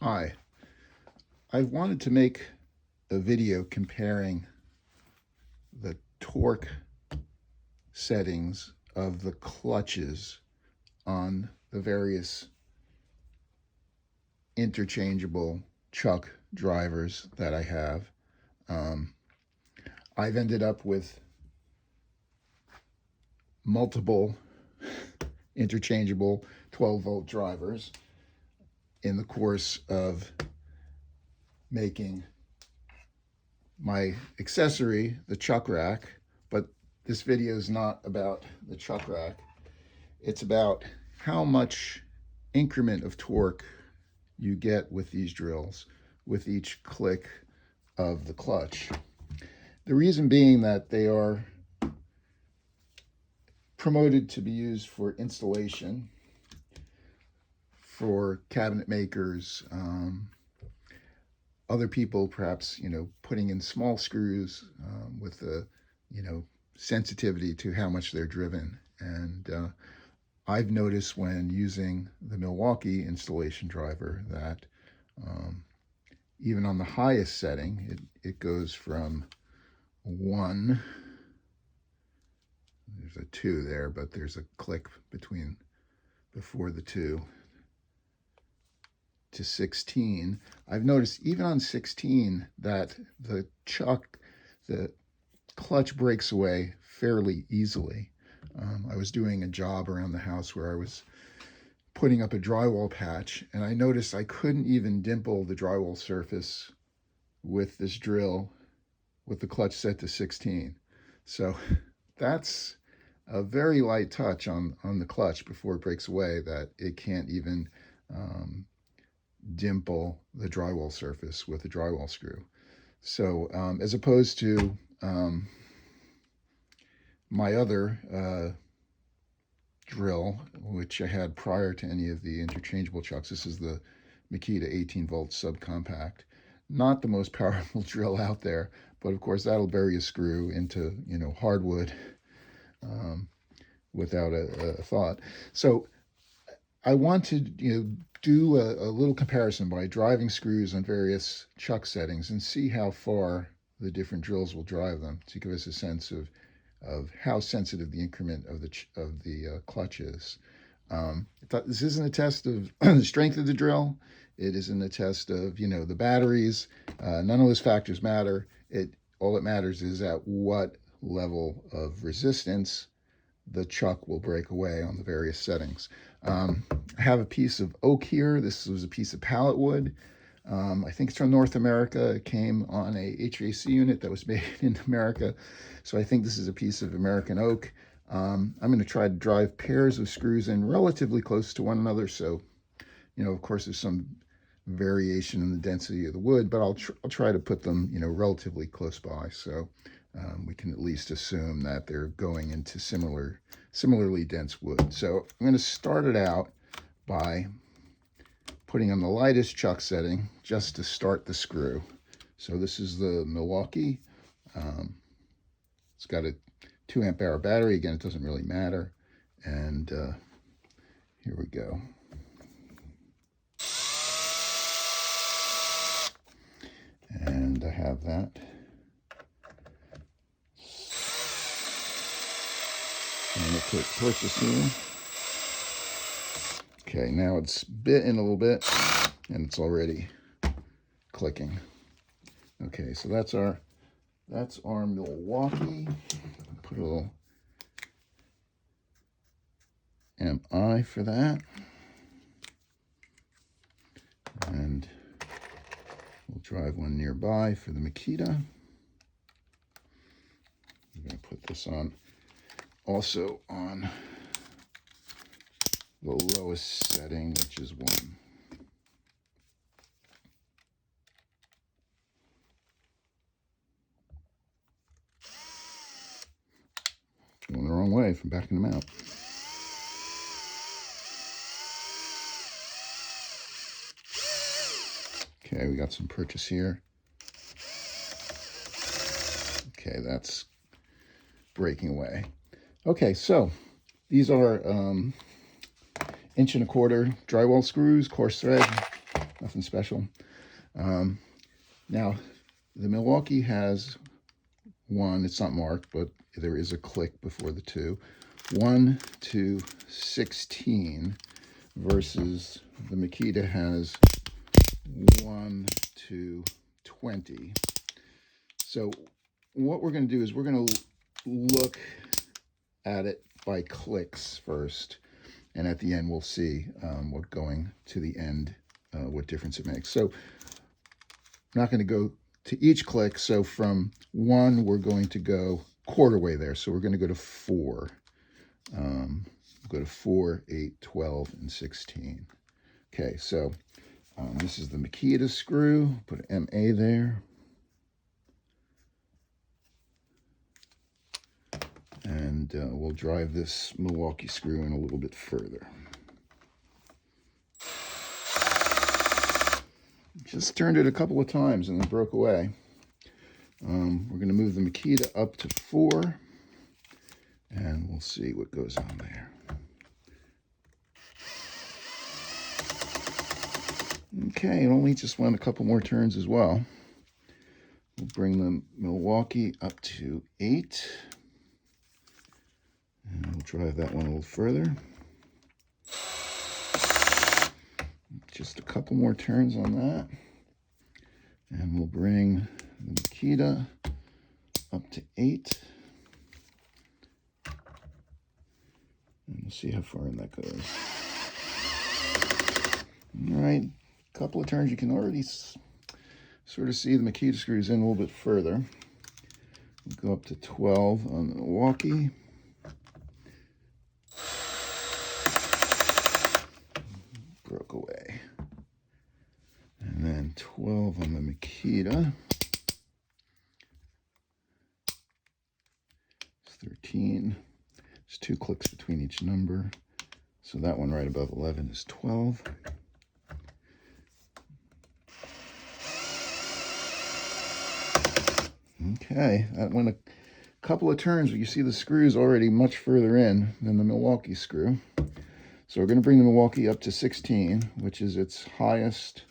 Hi, I wanted to make a video comparing the torque settings of the clutches on the various interchangeable chuck drivers that I have. I've ended up with multiple interchangeable 12-volt drivers in the course of making my accessory, the chuck rack. But this video is not about the chuck rack. It's about how much increment of torque you get with these drills with each click of the clutch. The reason being that they are promoted to be used for installation for cabinet makers, other people perhaps, putting in small screws with the, sensitivity to how much they're driven. And I've noticed when using the Milwaukee installation driver that even on the highest setting, it goes from 1, there's a 2 there, but there's a click before the 2, to 16. I've noticed even on 16 that the clutch breaks away fairly easily. I was doing a job around the house where I was putting up a drywall patch, and I noticed I couldn't even dimple the drywall surface with this drill with the clutch set to 16. So that's a very light touch on the clutch before it breaks away, that it can't even dimple the drywall surface with a drywall screw. So as opposed to my other drill, which I had prior to any of the interchangeable chucks. This is the Makita 18-volt Sub-Compact. Not the most powerful drill out there, but of course that'll bury a screw into hardwood without a thought. So I want to do a little comparison by driving screws on various chuck settings and see how far the different drills will drive them, to give us a sense of how sensitive the increment of the clutch is. This isn't a test of the strength of the drill. It isn't a test of the batteries. None of those factors matter. All that matters is at what level of resistance the chuck will break away on the various settings. I have a piece of oak here. This was a piece of pallet wood. I think it's from North America. It came on a HVAC unit that was made in America. So I think this is a piece of American oak. I'm going to try to drive pairs of screws in relatively close to one another. So, of course, there's some variation in the density of the wood, but I'll try to put them, relatively close by. So we can at least assume that they're going into similarly dense wood. So I'm going to start it out by putting on the lightest chuck setting just to start the screw. So this is the Milwaukee. It's got a 2 amp hour battery. Again, it doesn't really matter. And here we go. And I have that. I'm going to put purchase here. Okay, now it's bit in a little bit, and it's already clicking. Okay, so that's our Milwaukee. Put a little MI for that, and we'll drive one nearby for the Makita. I'm going to put this on also on the lowest setting, which is 1. Going the wrong way from backing them out. Okay, we got some purchase here. Okay, that's breaking away. Okay, so these are 1.25 inch drywall screws, coarse thread. nothing special. Now, the Milwaukee has one, it's not marked, but there is a click before the 2. 1 to 16 versus the Makita has 1 to 20. So what we're going to do is we're going to look at it by clicks first, and at the end we'll see what going to the end, what difference it makes. So I'm not going to go to each click. So from 1, we're going to go quarter way there. So we're going to go to 4. Go to 4, 8, 12, and 16. Okay, so this is the Makita screw. Put an MA there. And we'll drive this Milwaukee screw in a little bit further. Just turned it a couple of times and it broke away. We're going to move the Makita up to 4, and we'll see what goes on there. Okay, it only just went a couple more turns as well. We'll bring the Milwaukee up to 8. And we'll drive that one a little further. Just a couple more turns on that. And we'll bring the Makita up to 8. And we'll see how far in that goes. All right, a couple of turns. You can already sort of see the Makita screws in a little bit further. We'll go up to 12 on the Milwaukee. Broke away. And then 12 on the Makita. 13. There's 2 clicks between each number. So that one right above 11 is 12. Okay, that went a couple of turns, but you see the screw's already much further in than the Milwaukee screw. So we're going to bring the Milwaukee up to 16, which is its highest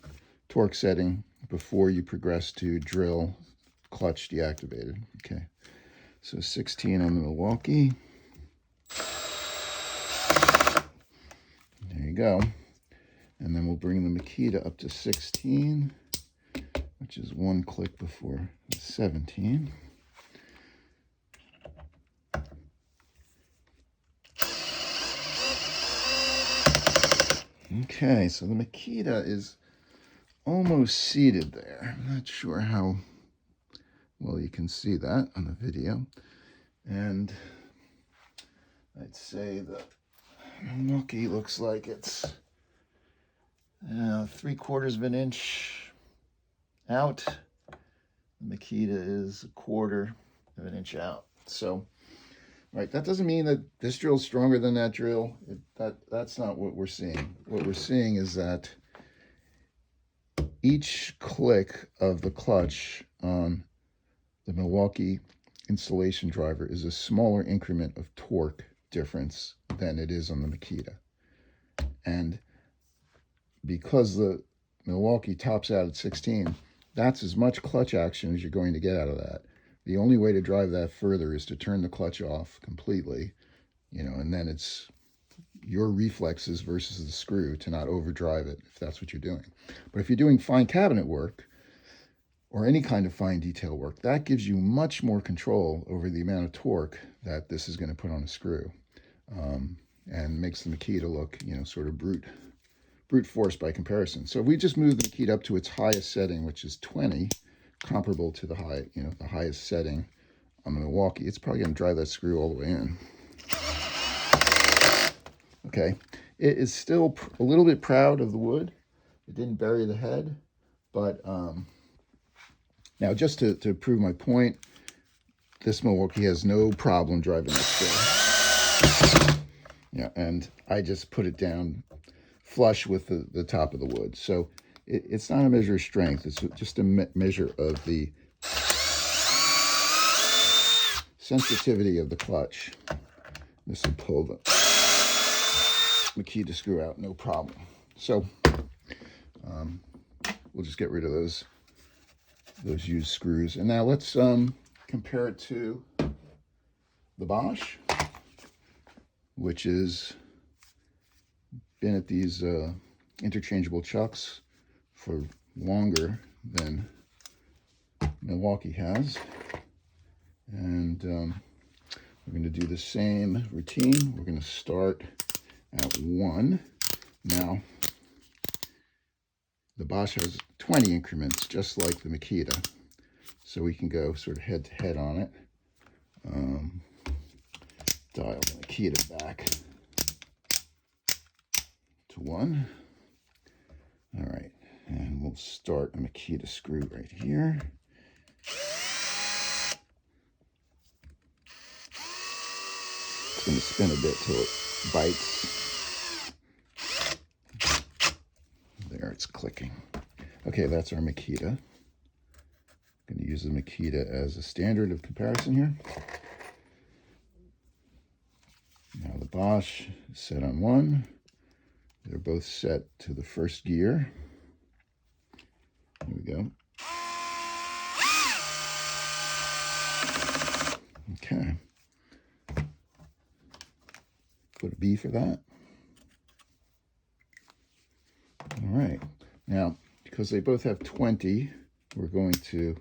torque setting before you progress to drill clutch deactivated. Okay, so 16 on the Milwaukee. There you go. And then we'll bring the Makita up to 16, which is 1 click before the 17. Okay, so the Makita is almost seated there. I'm not sure how well you can see that on the video. And I'd say the Milwaukee looks like it's 3/4 of an inch out. The Makita is 1/4 of an inch out. So, right, that doesn't mean that this drill is stronger than that drill. That's not what we're seeing. What we're seeing is that each click of the clutch on the Milwaukee installation driver is a smaller increment of torque difference than it is on the Makita. And because the Milwaukee tops out at 16, that's as much clutch action as you're going to get out of that. The only way to drive that further is to turn the clutch off completely, and then it's your reflexes versus the screw to not overdrive it, if that's what you're doing. But if you're doing fine cabinet work or any kind of fine detail work, that gives you much more control over the amount of torque that this is going to put on a screw, and makes the Makita look, sort of brute force by comparison. So if we just move the Makita up to its highest setting, which is 20, comparable to the highest setting on the Milwaukee, it's probably going to drive that screw all the way in. Okay, it is still a little bit proud of the wood. It didn't bury the head, but now just to prove my point, this Milwaukee has no problem driving that screw. Yeah, and I just put it down flush with the top of the wood. So it's not a measure of strength. It's just a measure of the sensitivity of the clutch. This will pull the Makita screw out, no problem. So we'll just get rid of those used screws. And now let's compare it to the Bosch, which has been at these interchangeable chucks for longer than Milwaukee has. And we're going to do the same routine. We're going to start at 1. Now, the Bosch has 20 increments, just like the Makita. So we can go sort of head to head on it. Dial the Makita back to 1. All right, and we'll start a Makita screw right here. It's going to spin a bit till it bites. There, it's clicking. Okay, that's our Makita. I'm going to use the Makita as a standard of comparison here. Now the Bosch is set on 1. They're both set to the first gear. Here we go. Okay. Put a B for that. All right. Now, because they both have 20, we're going to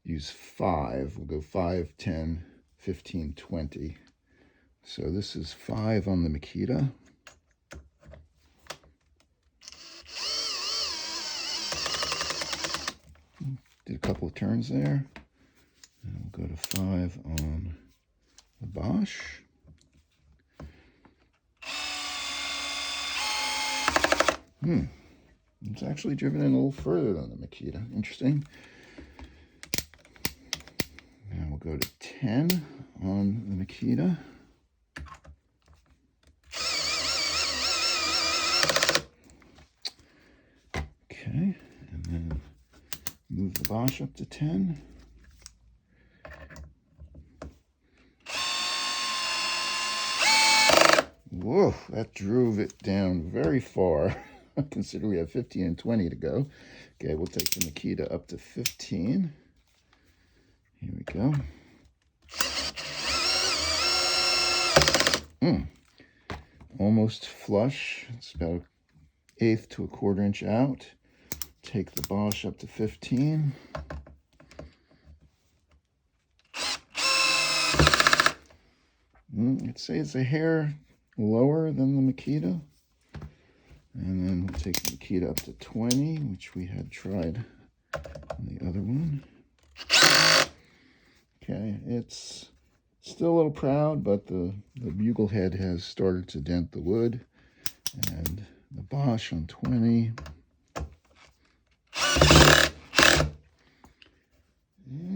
use 5. We'll go 5, 10, 15, 20. So this is 5 on the Makita. Did a couple of turns there. And we'll go to 5 on the Bosch. It's actually driven in a little further than the Makita. Interesting. Now we'll go to 10 on the Makita. Okay, and then move the Bosch up to 10. Whoa, that drove it down very far. Consider we have 15 and 20 to go. Okay, we'll take the Makita up to 15. Here we go. Almost flush. It's about 1/8 to 1/4 inch out. Take the Bosch up to 15. I'd say it's a hair lower than the Makita. And then we'll take the Makita up to 20, which we had tried on the other one. Okay, it's still a little proud, but the bugle head has started to dent the wood. And the Bosch on 20.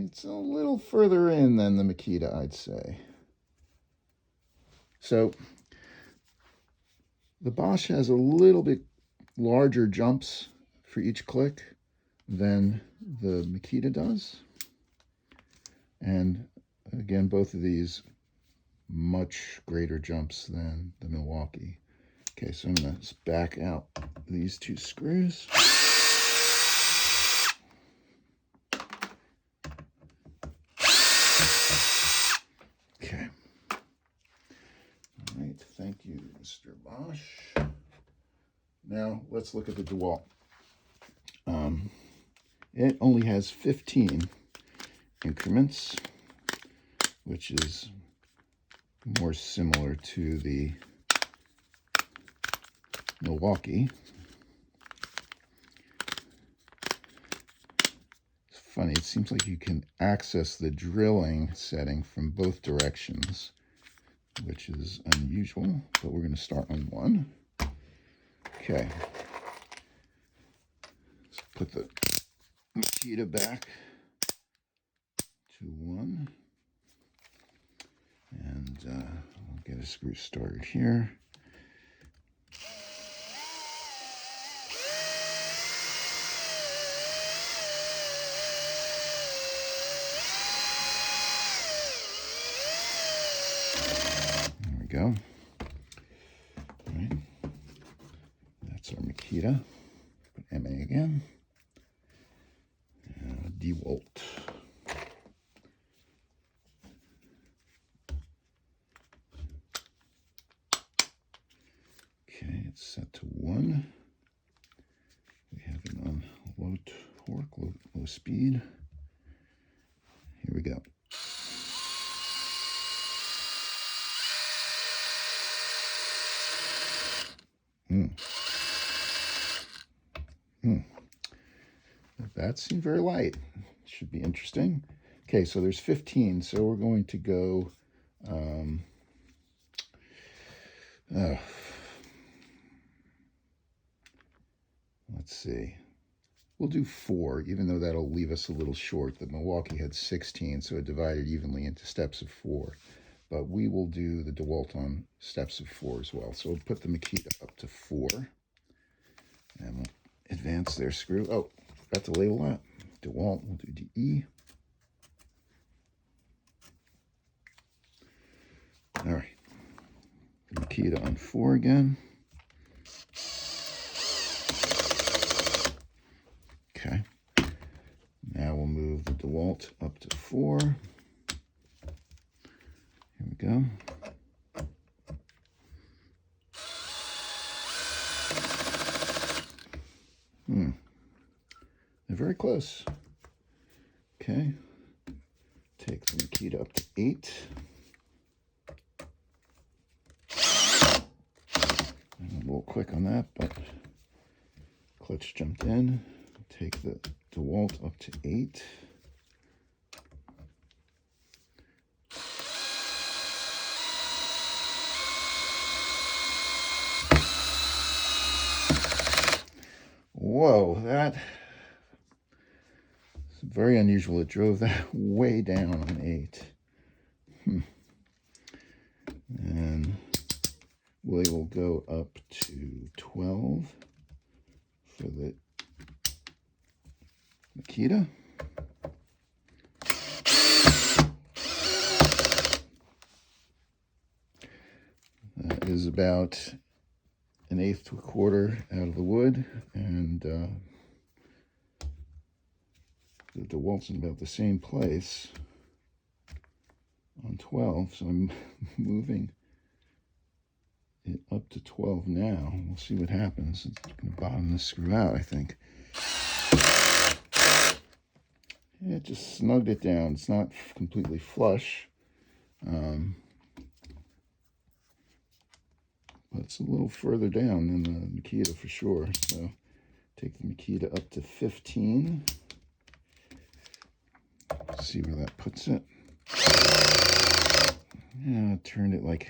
It's a little further in than the Makita, I'd say. So the Bosch has a little bit larger jumps for each click than the Makita does. And again, both of these much greater jumps than the Milwaukee. Okay, so I'm going to back out these 2 screws. Okay. All right, thank you, Mr. Bosch. Now, let's look at the DeWalt. It only has 15 increments, which is more similar to the Milwaukee. It's funny, it seems like you can access the drilling setting from both directions, which is unusual, but we're going to start on 1. Okay. Let's put the Makita back to 1. And we'll get a screw started here. There we go. All right. That's our Makita. Put MA again. DeWalt. Okay, it's set to 1. We have it on low torque, low speed. Here we go. That seemed very light. Should be interesting. Okay, so there's 15, so we're going to go let's see. We'll do 4, even though that'll leave us a little short. The Milwaukee had 16, so it divided evenly into steps of 4. But we will do the DeWalt on steps of 4 as well. So we'll put the Makita up to 4. And we'll advance their screw. Oh, forgot to label that. DeWalt, we'll do DE. All right. The Makita on 4 again. Okay. Now we'll move the DeWalt up to 4. Here we go. They're very close. Okay. Take the Makita up to 8. I'm a little quick on that, but clutch jumped in. Take the DeWalt up to 8. Whoa, that is very unusual. It drove that way down on 8. And we will go up to 12 for the Makita. That is about 1/8 to 1/4 out of the wood, and the DeWalt's in about the same place on 12, so I'm moving it up to 12 now. We'll see what happens. It's going to bottom this screw out, I think. Yeah, it just snugged it down. It's not completely flush. But it's a little further down than the Makita for sure. So take the Makita up to 15. See where that puts it. Yeah, I turned it like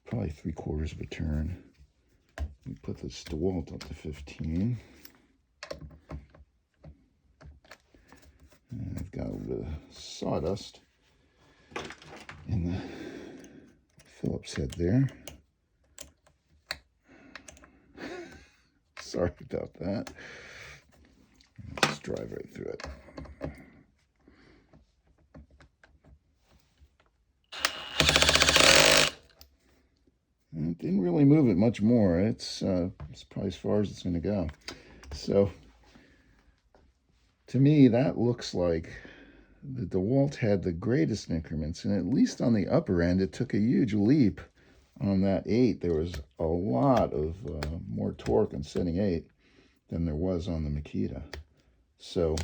probably 3/4 of a turn. We put this DeWalt up to 15. And I've got a little bit of sawdust in the Phillips head there. Sorry about that. Let's drive right through it. And it didn't really move it much more. It's probably as far as it's going to go. So, to me, that looks like the DeWalt had the greatest increments, and at least on the upper end, it took a huge leap. On that 8, there was a lot of more torque on setting 8 than there was on the Makita. So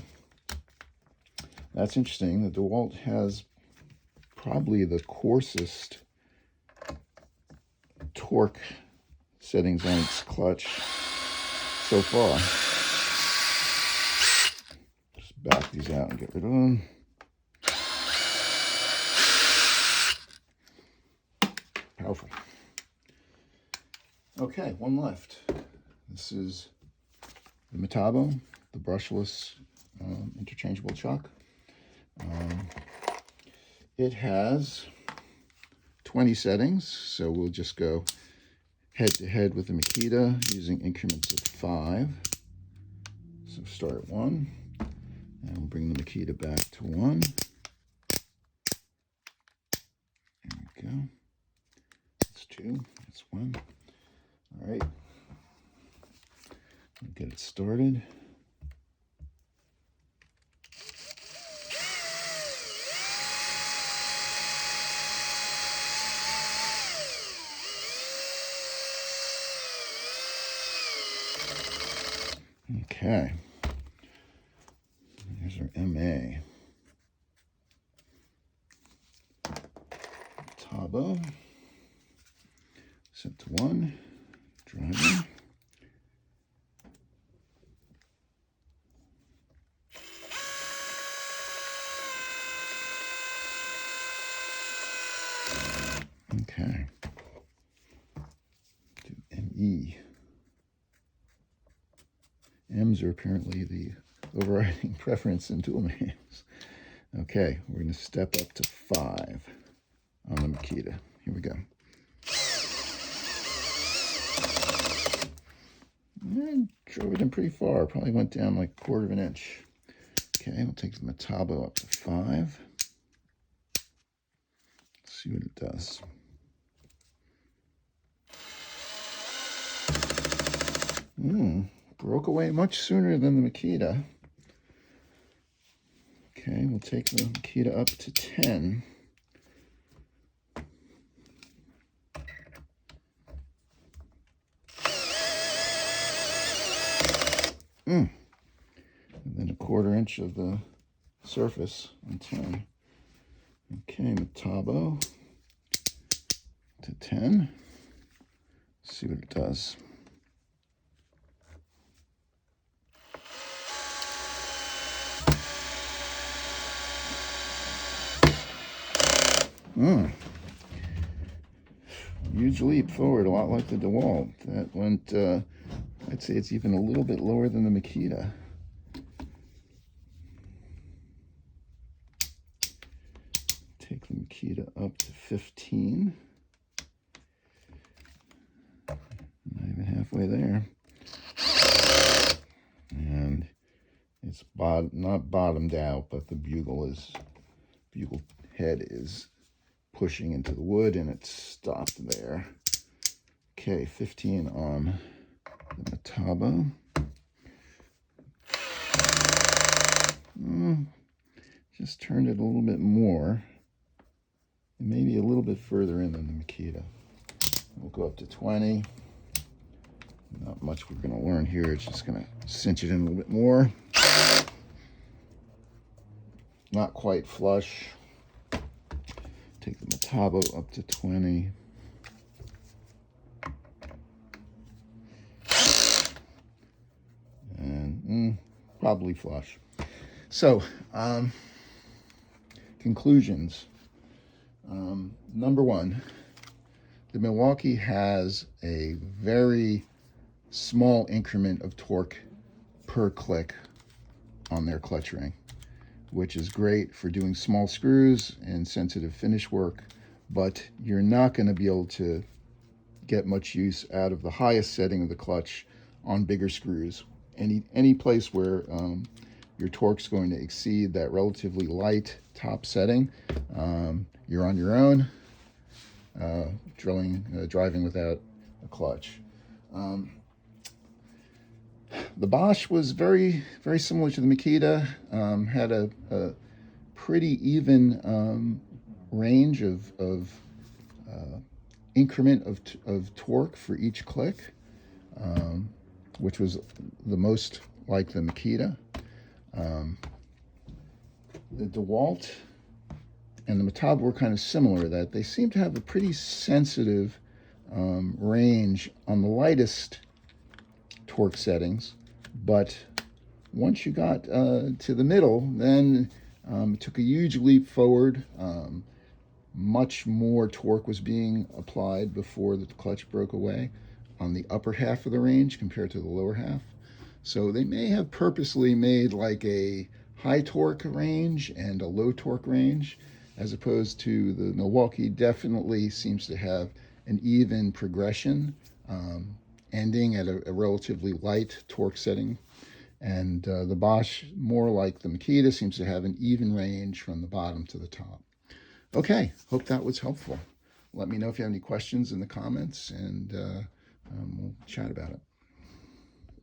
that's interesting. The DeWalt has probably the coarsest torque settings on its clutch so far. Just back these out and get rid of them. Powerful. Okay, one left. This is the Metabo, the brushless interchangeable chuck. It has 20 settings, so we'll just go head to head with the Makita using increments of 5. So start at 1, and we'll bring the Makita back to 1. There we go. That's 2, that's 1. All right, get it started. Okay. Here's our MA. Metabo. Set to 1. Driving. Okay. Do ME. M's are apparently the overriding preference in tool names. Okay, we're going to step up to 5 on the Makita. Here we go. And drove it in pretty far. Probably went down like 1/4 of an inch. Okay, we'll take the Metabo up to 5. Let's see what it does. Broke away much sooner than the Makita. Okay, we'll take the Makita up to 10. And then 1/4 inch of the surface on 10. Okay, Metabo to 10. Let's see what it does. Huge leap forward, a lot like the DeWalt. That went, I'd say it's even a little bit lower than the Makita. Take the Makita up to 15. Not even halfway there. And it's not bottomed out, but the bugle head is pushing into the wood, and it's stopped there. Okay, 15 on the Metabo. Just turned it a little bit more, and maybe a little bit further in than the Makita. We'll go up to 20. Not much we're going to learn here. It's just going to cinch it in a little bit more. Not quite flush. Take the Metabo up to 20. And probably flush. So, conclusions. Number 1, the Milwaukee has a very small increment of torque per click on their clutch ring, which is great for doing small screws and sensitive finish work, but you're not going to be able to get much use out of the highest setting of the clutch on bigger screws. Any place where your torque's going to exceed that relatively light top setting, you're on your own, driving without a clutch. The Bosch was very, very similar to the Makita. Had a pretty even range of increment of torque for each click, which was the most like the Makita. The DeWalt and the Metabo were kind of similar, that they seem to have a pretty sensitive range on the lightest torque settings, but once you got to the middle, then it took a huge leap forward. Much more torque was being applied before the clutch broke away on the upper half of the range compared to the lower half. So they may have purposely made like a high torque range and a low torque range, as opposed to the Milwaukee definitely seems to have an even progression, ending at a relatively light torque setting. And the Bosch, more like the Makita, seems to have an even range from the bottom to the top. Okay, hope that was helpful. Let me know if you have any questions in the comments, and we'll chat about it.